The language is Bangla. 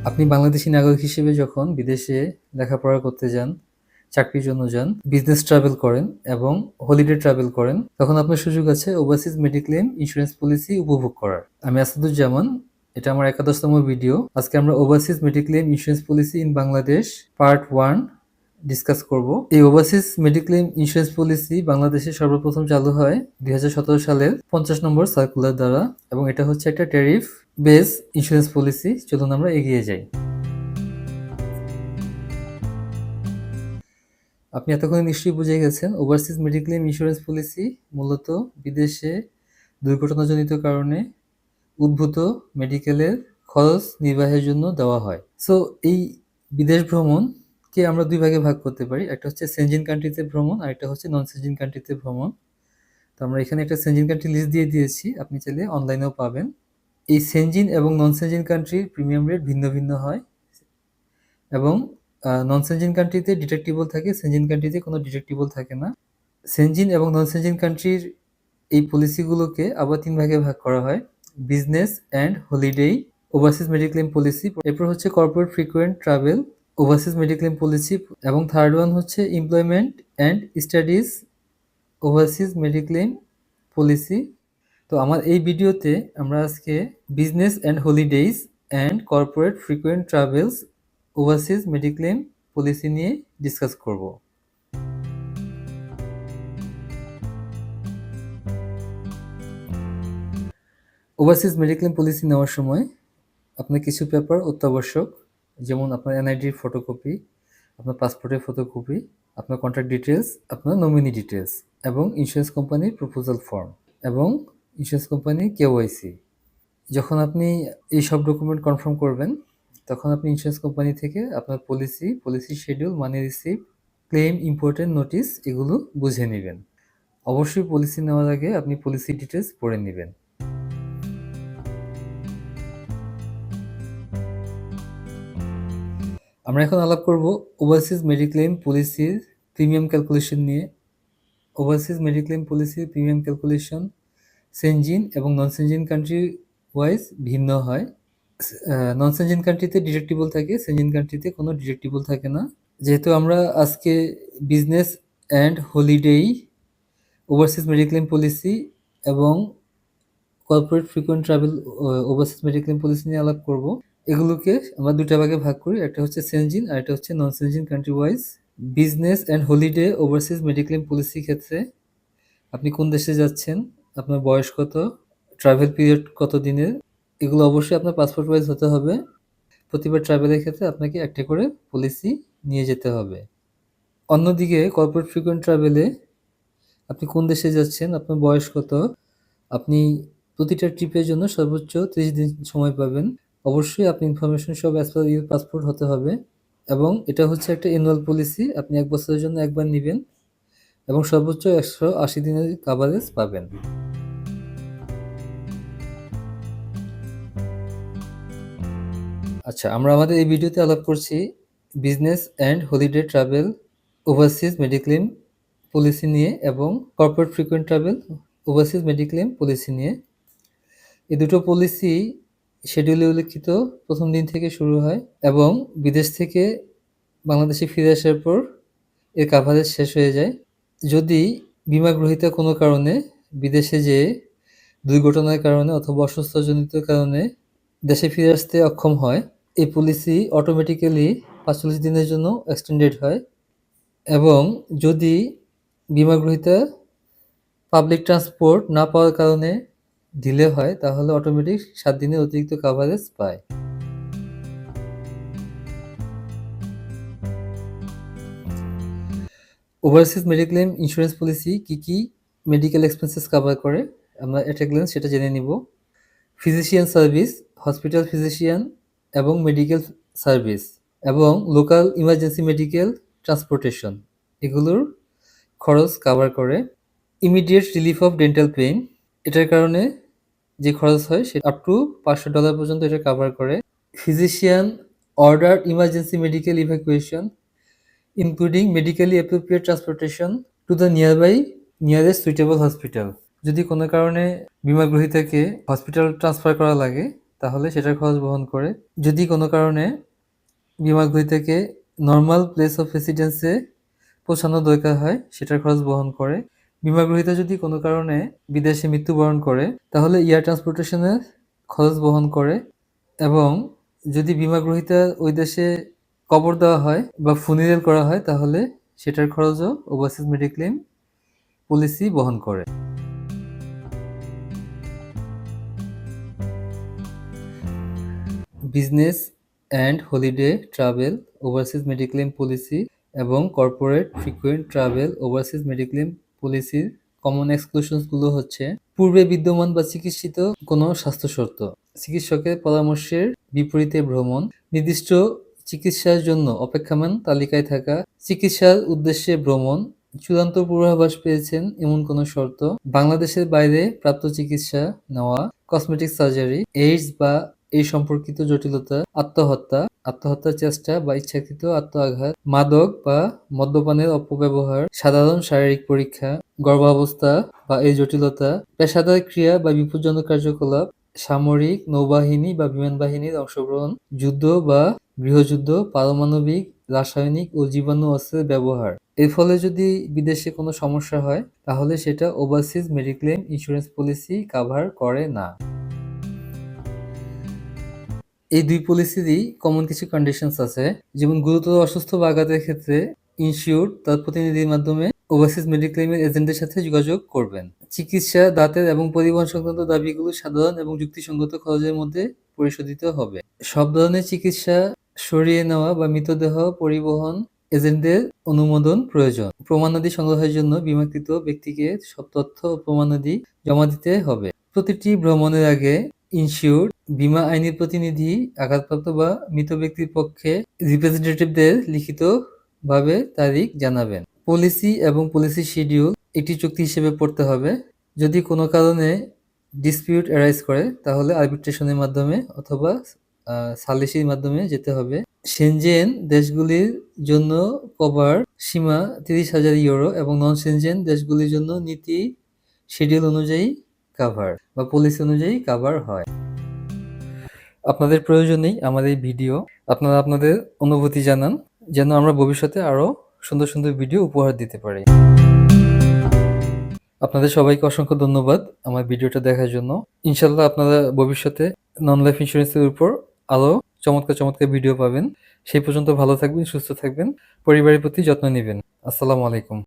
আপনি বাংলাদেশী নাগরিক হিসেবে যখন বিদেশে লেখাপড়া করতে যান, চাকরির জন্য যান, বিজনেস ট্রাভেল করেন এবং হলিডে ট্রাভেল করেন, তখন আপনার সুযোগ আছে ওভারসিজ মেডিক্লেম ইন্স্যুরেন্স পলিসি উপভোগ করার। আমি আসাদুজ্জামান, এটা আমার 11তম ভিডিও। আজকে আমরা overseas mediclaim insurance policy in Bangladesh part 1 discuss করব। এই ওভারসিজ মেডিক্লেম ইন্স্যুরেন্স পলিসি বাংলাদেশে সর্বপ্রথম চালু হয় 2017 সালের 50 নম্বর সার্কুলার দ্বারা, এবং এটা হচ্ছে একটা ট্যারিফ বেস ইন্স্যুরেন্স পলিসি। চলুন আমরা এগিয়ে যাই। আপনি এতক্ষণে নিশ্চয়ই বুঝে গেছেন ওভারসিজ মেডিক্লেম ইন্স্যুরেন্স পলিসি মূলত বিদেশে দুর্ঘটনাজনিত কারণে উদ্ভূত মেডিকেলের খরচ নির্বাহের জন্য দেওয়া হয়। সো এই বিদেশ ভ্রমণকে আমরা দুই ভাগে ভাগ করতে পারি, একটা হচ্ছে সেনজিন কান্ট্রিতে ভ্রমণ আর একটা হচ্ছে নন সেনজিন কান্ট্রিতে ভ্রমণ। তো আমরা এখানে একটা সেনজিন কান্ট্রি লিস্ট দিয়ে দিয়েছি, আপনি চাইলে অনলাইনেও পাবেন। এই সেনজিন এবং নন সেনজিন কান্ট্রির প্রিমিয়াম রেট ভিন্ন ভিন্ন হয়, এবং নন সেনজিন কান্ট্রিতে ডিডাক্টিবল থাকে, সেনজিন কান্ট্রিতে কোনো ডিডাক্টিবল থাকে না। সেনজিন এবং নন সেনজিন কান্ট্রির এই পলিসিগুলোকে আবার 3 ভাগে ভাগ করা হয়: business and holiday overseas mediclaim policy, এরপর হচ্ছে corporate frequent travel overseas mediclaim policy, এবং থার্ড ওয়ান হচ্ছে employment and studies overseas mediclaim policy. তো আমার এই ভিডিওতে আমরা আজকে business and holidays and corporate frequent travels overseas mediclaim policy নিয়ে ডিসকাস করব। ওভারসিজ মেডিক্লেম পলিসি নেওয়ার সময় আপনার কিছু পেপার অত্যাবশ্যক, যেমন আপনার এনআইডির ফটোকপি, আপনার পাসপোর্টের ফটোকপি, আপনার কন্ট্যাক্ট ডিটেলস, আপনার নমিনি ডিটেলস, এবং ইন্স্যুরেন্স কোম্পানির প্রপোজাল ফর্ম এবং ইন্স্যুরেন্স কোম্পানির কেওয়াইসি। যখন আপনি এই সব ডকুমেন্ট কনফার্ম করবেন, তখন আপনি ইন্স্যুরেন্স কোম্পানি থেকে আপনার পলিসি শিডিউল, মানি রিসিপ্ট, ক্লেম, ইম্পর্টেন্ট নোটিস এগুলো বুঝে নেবেন। অবশ্যই পলিসি নেওয়ার আগে আপনি পলিসি ডিটেলস পড়ে নেবেন। আমরা এখন আলাপ করব ওভারসিজ মেডিক্লেম পলিসির প্রিমিয়াম ক্যালকুলেশন নিয়ে। ওভারসিজ মেডিক্লেম পলিসির প্রিমিয়াম ক্যালকুলেশন সেনজিন এবং নন সেনজিন কান্ট্রি ওয়াইজ ভিন্ন হয়। নন সেনজিন কান্ট্রিতে ডিডাক্টিবল থাকে, সেনজিন কান্ট্রিতে কোনো ডিডাক্টিবল থাকে না। যেহেতু আমরা আজকে বিজনেস অ্যান্ড হলিডেই ওভারসিজ মেডিক্লেম পলিসি এবং corporate frequent travel overseas mediclaim policy নিয়ে আলাপ করব, এগুলোকে আমরা দুটা ভাগে ভাগ করি, একটা হচ্ছে সেনজিন আর একটা হচ্ছে non Schengen country wise. Business and holiday overseas mediclaim policy ক্ষেত্রে আপনি কোন দেশে যাচ্ছেন, আপনার বয়স কত, ট্রাভেল পিরিয়ড কত দিনের, এগুলো অবশ্যই আপনার পাসপোর্ট ওয়াইজ হতে হবে। প্রতিবার ট্রাভেলের ক্ষেত্রে আপনাকে একটা করে পলিসি নিয়ে যেতে হবে। অন্যদিকে কর্পোরেট ফ্রিকোয়েন্ট ট্রাভেলে আপনি কোন দেশে যাচ্ছেন, আপনার বয়স কত, আপনি প্রতিটা ট্রিপের জন্য সর্বোচ্চ 30 দিন সময় পাবেন। অবশ্যই আপনি ইনফরমেশন সব অ্যাজ পার ইউর পাসপোর্ট হতে হবে, এবং এটা হচ্ছে একটা অ্যানুয়াল পলিসি, আপনি 1 বছরের জন্য একবার নেবেন এবং সর্বোচ্চ 180 দিনের কাভারেজ পাবেন। আচ্ছা, আমরা আমাদের এই ভিডিওতে আলাপ করছি business and holiday travel overseas mediclaim policy নিয়ে এবং corporate frequent travel overseas mediclaim policy নিয়ে। এই দুটো পলিসি শিডিউলে উল্লিখিত প্রথম দিন থেকে শুরু হয়, এবং বিদেশ থেকে বাংলাদেশে ফিরে আসার পর এর কাভারেজ শেষ হয়ে যায়। যদি বিমা গ্রহীতা কোনো কারণে বিদেশে যেয়ে দুর্ঘটনার কারণে অথবা অসুস্থজনিত কারণে দেশে ফিরে আসতে অক্ষম হয়, এই পলিসি অটোমেটিক্যালি 45 দিনের জন্য এক্সটেন্ডেড হয়। এবং যদি বিমা গ্রহীতা পাবলিক ট্রান্সপোর্ট না পাওয়ার কারণে ডিলে হয়, তাহলে অটোমেটিক 7 দিনের অতিরিক্ত কাভারেজ পায়। ওভারসিজ মেডিক্লেম ইন্স্যুরেন্স পলিসি কি কি মেডিকেল এক্সপেন্সেস কভার করে আমরা এট এ গ্ল্যান্স সেটা জেনে নিব। ফিজিশিয়ান সার্ভিস, হসপিটাল ফিজিশিয়ান এবং মেডিকেল সার্ভিস, এবং লোকাল ইমার্জেন্সি মেডিকেল ট্রান্সপোর্টেশন, এগুলোর খরচ কাভার করে। Immediate relief of dental pain, এটার কারণে যে খরচ হয় সেটা আপ টু $500 পর্যন্ত এটা কাভার করে। Physician order emergency medical evacuation including medically appropriate transportation to the nearest suitable hospital. যদি কোনো কারণে বিমা গ্রহীতাকে হসপিটাল ট্রান্সফার করা লাগে, তাহলে সেটার খরচ বহন করে। যদি কোনো কারণে বীমা গ্রহীতাকে নরমাল প্লেস অফ রেসিডেন্সে পৌঁছানো দরকার হয়, সেটার খরচ বহন করে। বীমা গ্রহীতা যদি কোনো কারণে বিদেশে মৃত্যুবরণ করে, তাহলে এয়ার ট্রান্সপোর্টেশনের খরচ বহন করে। এবং যদি বীমা গ্রহীতা ওই দেশে কবর দেওয়া হয় বা ফুনিরাল করা হয়, তাহলে সেটার খরচও ওভারসিজ মেডিক্লেম পলিসি বহন করে। Business and holiday travel overseas mediclaim policy এবং corporate frequent travel overseas mediclaim পলিসির কমন এক্সক্লুশনসগুলো হচ্ছে: পূর্বে বিদ্যমান বা চিকিৎসিত কোনো স্বাস্থ্য শর্ত, চিকিৎসকের পরামর্শের বিপরীতে ভ্রমণ, নির্দিষ্ট চিকিৎসার জন্য অপেক্ষমাণ তালিকায় থাকা, চিকিৎসার উদ্দেশ্যে ভ্রমণ, চূড়ান্ত পূর্বাভাস পেয়েছেন এমন কোনো শর্ত, বাংলাদেশের বাইরে প্রাপ্ত চিকিৎসা নেওয়া, কসমেটিক সার্জারি, এইডস বা এই সম্পর্কিত জটিলতা, আত্মহত্যা, আত্মহত্যার চেষ্টা বা ইচ্ছাকৃত আত্মআঘাত, মাদক বা মদ্যপানের অপব্যবহার, সাধারণ শারীরিক পরীক্ষা, গর্ভাবস্থা বা এই জটিলতা, পেশাদার ক্রিয়া বা বিপজ্জনক কার্যকলাপ, সামরিক, নৌবাহিনী বা বিমান বাহিনীর অংশগ্রহণ, যুদ্ধ বা গৃহযুদ্ধ, পারমাণবিক, রাসায়নিক ও জীবাণু অস্ত্রের ব্যবহার। এর ফলে যদি বিদেশে কোনো সমস্যা হয়, তাহলে সেটা overseas mediclaim insurance policy cover করে না। এই দুই পলিসিরই কমন কিছু কন্ডিশনস আছে, যেমন গুরুতর অসুস্থ বা আঘাতের ক্ষেত্রে ইনসিওর্ড তার প্রতিনিধির মাধ্যমে ওভারসিজ মেডিক্লেমের এজেন্টের সাথে যোগাযোগ করবেন। চিকিৎসা, দাঁতের এবং পরিবহন সংক্রান্ত দাবিগুলো সাধারণ এবং যুক্তিসঙ্গত খরচের মধ্যে পরিশোধিত হবে। সব ধরনের চিকিৎসা সরিয়ে নেওয়া বা মৃতদেহ পরিবহন এজেন্টদের অনুমোদন প্রয়োজন। প্রমাণাদি সংগ্রহের জন্য বীমাকৃত ব্যক্তিকে সব তথ্য ও প্রমাণাদি জমা দিতে হবে। প্রতিটি ভ্রমণের আগে ইনসিওর্ড বীমা আইনি প্রতিনিধি আঘাতপ্রাপ্ত বা মৃত ব্যক্তির পক্ষে রিপ্রেজেন্টেটিভদের লিখিতভাবে তারিখ জানাবেন। পলিসি এবং পলিসি শিডিউল একটি চুক্তি হিসেবে পড়তে হবে। যদি কোনো কারণে ডিসপিউট অ্যারাইজ করে, তাহলে আরবিট্রেশনের মাধ্যমে অথবা সালিসির মাধ্যমে যেতে হবে। সেনজেন দেশগুলির জন্য কভার সীমা 30,000 ইউরো এবং নন সেনজেন দেশগুলির জন্য নীতি শিডিউল অনুযায়ী কাভার বা পলিসি অনুযায়ী কাভার হয়। আপনাদের প্রয়োজনেই আমার এই ভিডিও। আপনারা আপনাদের অনুভূতি জানান, যেন আমরা ভবিষ্যতে আরো সুন্দর সুন্দর ভিডিও উপহার দিতে পারি। আপনাদের সবাইকে অসংখ্য ধন্যবাদ আমার ভিডিওটা দেখার জন্য। ইনশাল্লাহ আপনারা ভবিষ্যতে নন লাইফ ইন্স্যুরেন্সের উপর আরো চমৎকার চমৎকার ভিডিও পাবেন। সেই পর্যন্ত ভালো থাকবেন, সুস্থ থাকবেন, পরিবারের প্রতি যত্ন নেবেন। আসসালামু আলাইকুম।